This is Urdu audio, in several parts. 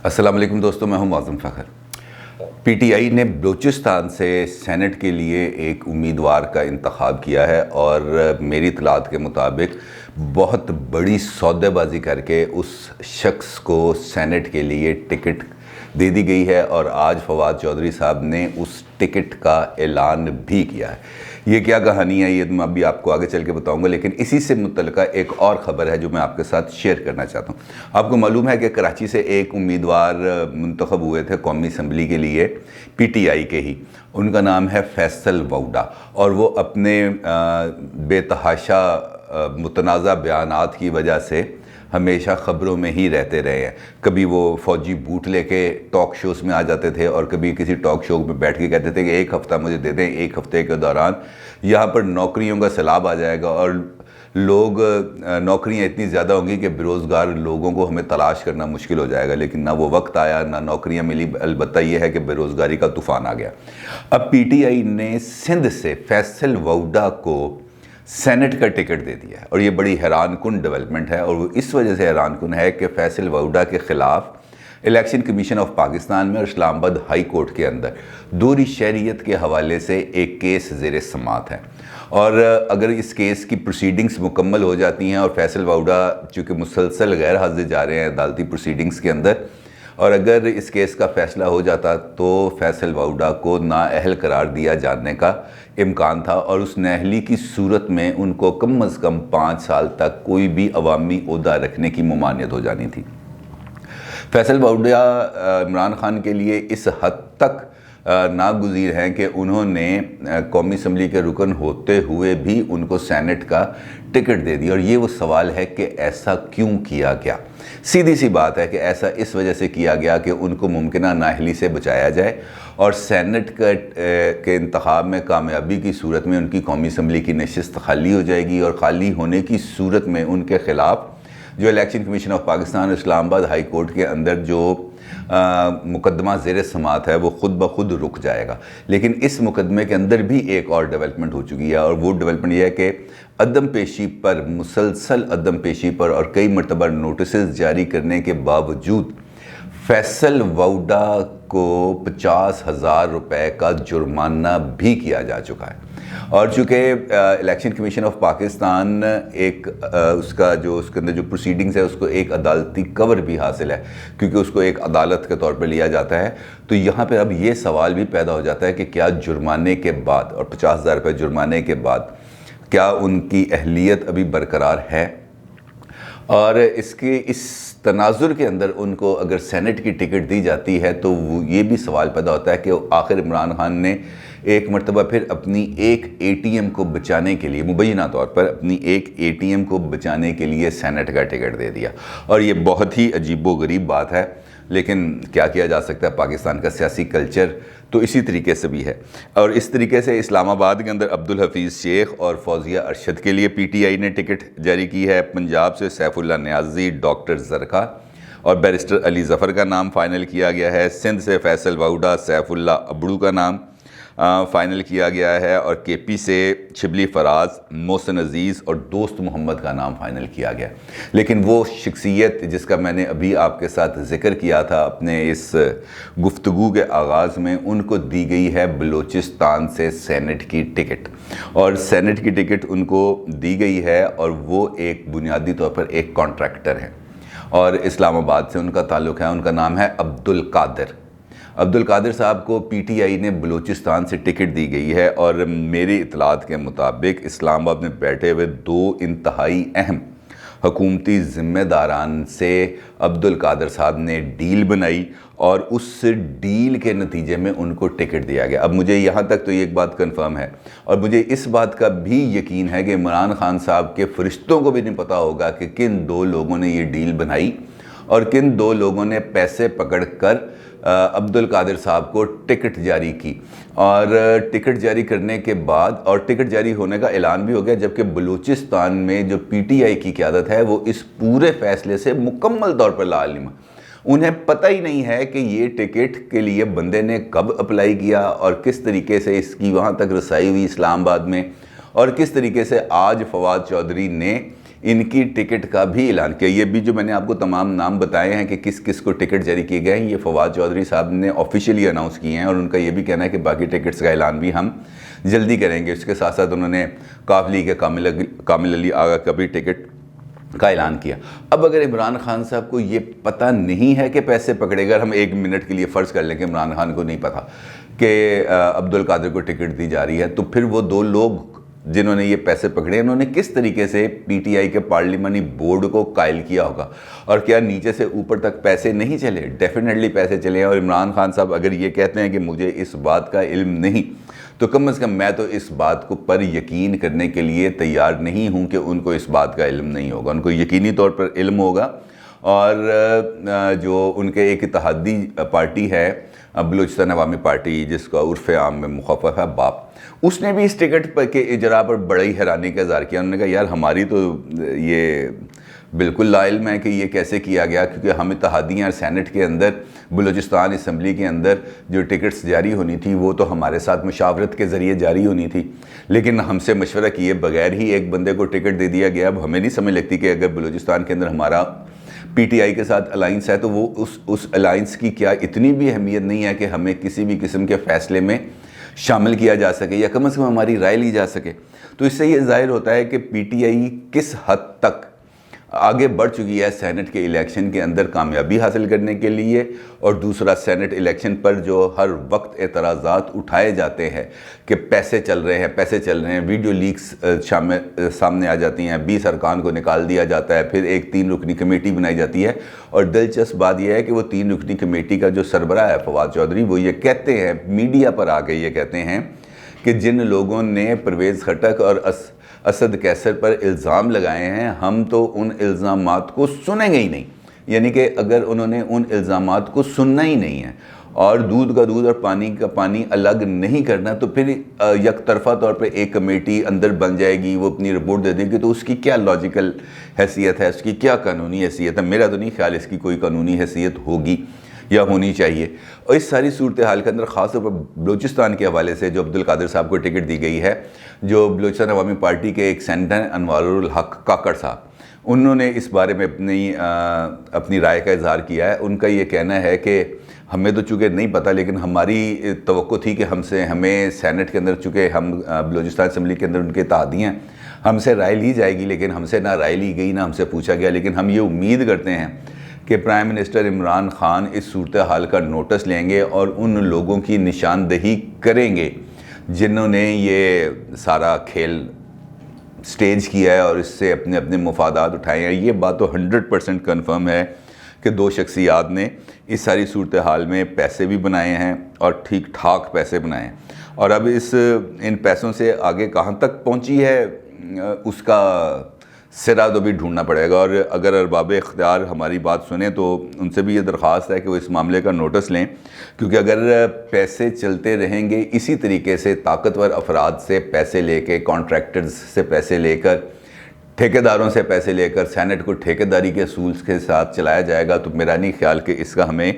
السلام علیکم دوستوں، میں ہوں معظم فخر۔ پی ٹی آئی نے بلوچستان سے سینٹ کے لیے ایک امیدوار کا انتخاب کیا ہے اور میری اطلاعات کے مطابق بہت بڑی سودے بازی کر کے اس شخص کو سینٹ کے لیے ٹکٹ دے دی گئی ہے اور آج فواد چودھری صاحب نے اس ٹکٹ کا اعلان بھی کیا ہے۔ یہ کیا کہانی ہے یہ میں ابھی آپ کو آگے چل کے بتاؤں گا، لیکن اسی سے متعلقہ ایک اور خبر ہے جو میں آپ کے ساتھ شیئر کرنا چاہتا ہوں۔ آپ کو معلوم ہے کہ کراچی سے ایک امیدوار منتخب ہوئے تھے قومی اسمبلی کے لیے، پی ٹی آئی کے ہی۔ ان کا نام ہے فیصل ووڈا، اور وہ اپنے بے تحاشا متنازع بیانات کی وجہ سے ہمیشہ خبروں میں ہی رہتے رہے ہیں۔ کبھی وہ فوجی بوٹ لے کے ٹاک شوز میں آ جاتے تھے اور کبھی کسی ٹاک شو میں بیٹھ کے کہتے تھے کہ ایک ہفتہ مجھے دے دیں، ایک ہفتے کے دوران یہاں پر نوکریوں کا سیلاب آ جائے گا اور نوکریاں اتنی زیادہ ہوں گی کہ بیروزگار لوگوں کو ہمیں تلاش کرنا مشکل ہو جائے گا، لیکن نہ وہ وقت آیا نہ نوکریاں ملی، البتہ یہ ہے کہ بیروزگاری کا طوفان آ گیا۔ اب پی ٹی آئی نے سندھ سے فیصل ووڈا کو سینٹ کا ٹکٹ دے دیا ہے، اور یہ بڑی حیران کن ڈیولپمنٹ ہے، اور وہ اس وجہ سے حیران کن ہے کہ فیصل ووڈا کے خلاف الیکشن کمیشن آف پاکستان میں اور اسلام آباد ہائی کورٹ کے اندر دوہری شہریت کے حوالے سے ایک کیس زیر سماعت ہے، اور اگر اس کیس کی پروسیڈنگز مکمل ہو جاتی ہیں اور فیصل ووڈا چونکہ مسلسل غیر حاضر جا رہے ہیں عدالتی پروسیڈنگز کے اندر، اور اگر اس کیس کا فیصلہ ہو جاتا تو فیصل ووڈا کو نااہل قرار دیا جانے کا امکان تھا، اور اس نااہلی کی صورت میں ان کو کم از کم 5 سال تک کوئی بھی عوامی عہدہ رکھنے کی ممانعت ہو جانی تھی۔ فیصل ووڈا عمران خان کے لیے اس حد تک ناگزیر ہیں کہ انہوں نے قومی اسمبلی کے رکن ہوتے ہوئے بھی ان کو سینٹ کا ٹکٹ دے دیا، اور یہ وہ سوال ہے کہ ایسا کیوں کیا گیا؟ سیدھی سی بات ہے کہ ایسا اس وجہ سے کیا گیا کہ ان کو ممکنہ نااہلی سے بچایا جائے، اور سینٹ کے انتخاب میں کامیابی کی صورت میں ان کی قومی اسمبلی کی نشست خالی ہو جائے گی، اور خالی ہونے کی صورت میں ان کے خلاف جو الیکشن کمیشن آف پاکستان اور اسلام آباد ہائی کورٹ کے اندر جو مقدمہ زیر سماعت ہے وہ خود بخود رک جائے گا۔ لیکن اس مقدمے کے اندر بھی ایک اور ڈیولپمنٹ ہو چکی ہے، اور وہ ڈیولپمنٹ یہ ہے کہ عدم پیشی پر، مسلسل عدم پیشی پر اور کئی مرتبہ نوٹسز جاری کرنے کے باوجود فیصل ووڈا کو 50,000 روپے کا جرمانہ بھی کیا جا چکا ہے، اور چونکہ الیکشن کمیشن آف پاکستان ایک اس کے اندر جو پروسیڈنگز ہے اس کو ایک عدالتی کور بھی حاصل ہے، کیونکہ اس کو ایک عدالت کے طور پر لیا جاتا ہے، تو یہاں پہ اب یہ سوال بھی پیدا ہو جاتا ہے کہ کیا جرمانے کے بعد اور 50,000 روپے جرمانے کے بعد کیا ان کی اہلیت ابھی برقرار ہے؟ اور اس تناظر کے اندر ان کو اگر سینٹ کی ٹکٹ دی جاتی ہے تو یہ بھی سوال پیدا ہوتا ہے کہ آخر عمران خان نے ایک مرتبہ پھر اپنی ایک اے ٹی ایم کو بچانے کے لیے، مبینہ طور پر اپنی ایک اے ٹی ایم کو بچانے کے لیے سینٹ کا ٹکٹ دے دیا، اور یہ بہت ہی عجیب و غریب بات ہے، لیکن کیا کیا جا سکتا ہے، پاکستان کا سیاسی کلچر تو اسی طریقے سے بھی ہے۔ اور اس طریقے سے اسلام آباد کے اندر عبدالحفیظ شیخ اور فوزیہ ارشد کے لیے پی ٹی آئی نے ٹکٹ جاری کی ہے۔ پنجاب سے سیف اللہ نیازی، ڈاکٹر زرخا اور بیرسٹر علی ظفر کا نام فائنل کیا گیا ہے۔ سندھ سے فیصل ووڈا، سیف اللہ ابڑو کا نام فائنل کیا گیا ہے، اور کے پی سے شبلی فراز، محسن عزیز اور دوست محمد کا نام فائنل کیا گیا۔ لیکن وہ شخصیت جس کا میں نے ابھی آپ کے ساتھ ذکر کیا تھا اپنے اس گفتگو کے آغاز میں، ان کو دی گئی ہے بلوچستان سے سینٹ کی ٹکٹ، اور سینٹ کی ٹکٹ ان کو دی گئی ہے، اور وہ ایک بنیادی طور پر ایک کانٹریکٹر ہیں، اور اسلام آباد سے ان کا تعلق ہے۔ ان کا نام ہے عبدالقادر صاحب کو پی ٹی آئی نے بلوچستان سے ٹکٹ دی گئی ہے، اور میری اطلاعات کے مطابق اسلام آباد میں بیٹھے ہوئے 2 انتہائی اہم حکومتی ذمہ داران سے عبدالقادر صاحب نے ڈیل بنائی، اور اس ڈیل کے نتیجے میں ان کو ٹکٹ دیا گیا۔ اب مجھے یہاں تک تو ایک بات کنفرم ہے، اور مجھے اس بات کا بھی یقین ہے کہ عمران خان صاحب کے فرشتوں کو بھی نہیں پتا ہوگا کہ کن 2 لوگوں نے یہ ڈیل بنائی اور کن 2 لوگوں نے پیسے پکڑ کر عبدالقادر صاحب کو ٹکٹ جاری کی، اور ٹکٹ جاری کرنے کے بعد، اور ٹکٹ جاری ہونے کا اعلان بھی ہو گیا، جبکہ بلوچستان میں جو پی ٹی آئی کی قیادت ہے وہ اس پورے فیصلے سے مکمل طور پر لاعلم ہے۔ انہیں پتہ ہی نہیں ہے کہ یہ ٹکٹ کے لیے بندے نے کب اپلائی کیا اور کس طریقے سے اس کی وہاں تک رسائی ہوئی اسلام آباد میں، اور کس طریقے سے آج فواد چودھری نے ان کی ٹکٹ کا بھی اعلان کیا. یہ بھی جو میں نے آپ کو تمام نام بتائے ہیں کہ کس کس کو ٹکٹ جاری کیے گئے ہیں, یہ فواد چودھری صاحب نے آفیشیلی اناؤنس کیے ہیں, اور ان کا یہ بھی کہنا ہے کہ باقی ٹکٹس کا اعلان بھی ہم جلدی کریں گے. اس کے ساتھ ساتھ انہوں نے کافلی کے کامل علی آغا کا بھی ٹکٹ کا اعلان کیا. اب اگر عمران خان صاحب کو یہ پتہ نہیں ہے کہ پیسے پکڑے گا, ہم ایک منٹ کے لیے فرض کر لیں کہ عمران خان کو نہیں پتہ کہ عبدالقادر کو ٹکٹ دی جا رہی ہے, تو پھر وہ دو لوگ جنہوں نے یہ پیسے پکڑے انہوں نے کس طریقے سے پی ٹی آئی کے پارلیمانی بورڈ کو قائل کیا ہوگا, اور کیا نیچے سے اوپر تک پیسے نہیں چلے؟ ڈیفینیٹلی پیسے چلے ہیں. اور عمران خان صاحب اگر یہ کہتے ہیں کہ مجھے اس بات کا علم نہیں, تو کم از کم میں تو اس بات کو پر یقین کرنے کے لیے تیار نہیں ہوں کہ ان کو اس بات کا علم نہیں ہوگا. ان کو یقینی طور پر علم ہوگا. اور جو ان کے ایک اتحادی پارٹی ہے بلوچستان عوامی پارٹی, جس کا عرف عام میں مخفف ہے باپ, اس نے بھی اس ٹکٹ پر کے اجراء پر بڑی حیرانی کا اظہار کیا. انہوں نے کہا یار ہماری تو یہ بالکل لا علم ہے کہ یہ کیسے کیا گیا, کیونکہ ہم اتحادی ہیں اور سینٹ کے اندر بلوچستان اسمبلی کے اندر جو ٹکٹس جاری ہونی تھی وہ تو ہمارے ساتھ مشاورت کے ذریعے جاری ہونی تھی, لیکن ہم سے مشورہ کیے بغیر ہی ایک بندے کو ٹکٹ دے دیا گیا. اب ہمیں نہیں سمجھ لگتی کہ اگر بلوچستان کے اندر ہمارا پی ٹی آئی کے ساتھ الائنس ہے تو وہ اس الائنس کی کیا اتنی بھی اہمیت نہیں ہے کہ ہمیں کسی بھی قسم کے فیصلے میں شامل کیا جا سکے یا کم از کم ہماری رائے لی جا سکے. تو اس سے یہ ظاہر ہوتا ہے کہ پی ٹی آئی کس حد تک آگے بڑھ چکی ہے سینٹ کے الیکشن کے اندر کامیابی حاصل کرنے کے لیے. اور دوسرا, سینٹ الیکشن پر جو ہر وقت اعتراضات اٹھائے جاتے ہیں کہ پیسے چل رہے ہیں, ویڈیو لیکس سامنے آ جاتی ہیں, 20 ارکان کو نکال دیا جاتا ہے, پھر ایک 3 رکنی کمیٹی بنائی جاتی ہے. اور دلچسپ بات یہ ہے کہ وہ 3 رکنی کمیٹی کا جو سربراہ ہے فواد چودھری, وہ یہ کہتے ہیں میڈیا پر آ کے یہ کہتے ہیں کہ جن لوگوں نے پرویز خٹک اور اسد کیسر پر الزام لگائے ہیں ہم تو ان الزامات کو سنیں گے ہی نہیں. یعنی کہ اگر انہوں نے ان الزامات کو سننا ہی نہیں ہے اور دودھ کا دودھ اور پانی کا پانی الگ نہیں کرنا, تو پھر یک طرفہ طور پہ ایک کمیٹی اندر بن جائے گی, وہ اپنی رپورٹ دے دے گی, تو اس کی کیا لاجیکل حیثیت ہے, اس کی کیا قانونی حیثیت ہے؟ میرا تو نہیں خیال اس کی کوئی قانونی حیثیت ہوگی یا ہونی چاہیے. اور اس ساری صورتحال کے اندر خاص طور پر بلوچستان کے حوالے سے جو عبدالقادر صاحب کو ٹکٹ دی گئی ہے, جو بلوچستان عوامی پارٹی کے ایک سینیٹر ہیں انوار الحق کاکڑ صاحب, انہوں نے اس بارے میں اپنی رائے کا اظہار کیا ہے. ان کا یہ کہنا ہے کہ ہمیں تو چونکہ نہیں پتہ, لیکن ہماری توقع تھی کہ ہمیں سینٹ کے اندر, چونکہ ہم بلوچستان اسمبلی کے اندر ان کے اتحادی ہیں, ہم سے رائے لی جائے گی, لیکن ہم سے نہ رائے لی گئی نہ ہم سے پوچھا گیا. لیکن ہم یہ امید کرتے ہیں کہ پرائم منسٹر عمران خان اس صورتحال کا نوٹس لیں گے اور ان لوگوں کی نشاندہی کریں گے جنہوں نے یہ سارا کھیل سٹیج کیا ہے اور اس سے اپنے اپنے مفادات اٹھائے ہیں. یہ بات تو 100% کنفرم ہے کہ 2 شخصیات نے اس ساری صورتحال میں پیسے بھی بنائے ہیں اور ٹھیک ٹھاک پیسے بنائے ہیں. اور اب ان پیسوں سے آگے کہاں تک پہنچی ہے اس کا سرا تو بھی ڈھونڈنا پڑے گا. اور اگر ارباب اختیار ہماری بات سنیں تو ان سے بھی یہ درخواست ہے کہ وہ اس معاملے کا نوٹس لیں, کیونکہ اگر پیسے چلتے رہیں گے اسی طریقے سے, طاقتور افراد سے پیسے لے کے, کانٹریکٹرز سے پیسے لے کر, ٹھیکیداروں سے پیسے لے کر سینٹ کو ٹھیکیداری کے اصول کے ساتھ چلایا جائے گا, تو میرا نہیں خیال کہ اس کا ہمیں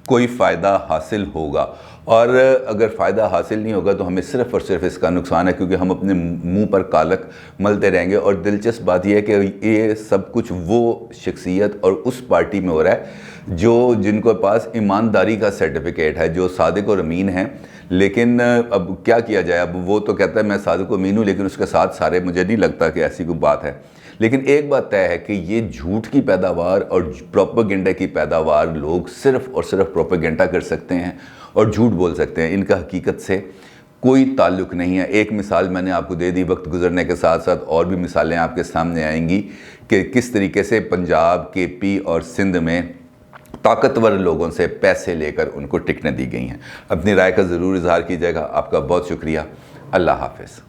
کوئی فائدہ حاصل ہوگا. اور اگر فائدہ حاصل نہیں ہوگا تو ہمیں صرف اور صرف اس کا نقصان ہے, کیونکہ ہم اپنے منہ پر کالک ملتے رہیں گے. اور دلچسپ بات یہ ہے کہ یہ سب کچھ وہ شخصیت اور اس پارٹی میں ہو رہا ہے جن کو پاس ایمانداری کا سرٹیفکیٹ ہے, جو صادق اور امین ہیں. لیکن اب کیا کیا جائے, اب وہ تو کہتا ہے میں صادق و امین ہوں, لیکن اس کے ساتھ سارے, مجھے نہیں لگتا کہ ایسی کوئی بات ہے. لیکن ایک بات طے ہے کہ یہ جھوٹ کی پیداوار اور پروپیگنڈا کی پیداوار لوگ صرف اور صرف پروپیگنڈا کر سکتے ہیں اور جھوٹ بول سکتے ہیں, ان کا حقیقت سے کوئی تعلق نہیں ہے. ایک مثال میں نے آپ کو دے دی, وقت گزرنے کے ساتھ ساتھ اور بھی مثالیں آپ کے سامنے آئیں گی کہ کس طریقے سے پنجاب, کے پی اور سندھ میں طاقتور لوگوں سے پیسے لے کر ان کو ٹکٹیں دی گئی ہیں. اپنی رائے کا ضرور اظہار کیجیے گا. آپ کا بہت شکریہ. اللہ حافظ.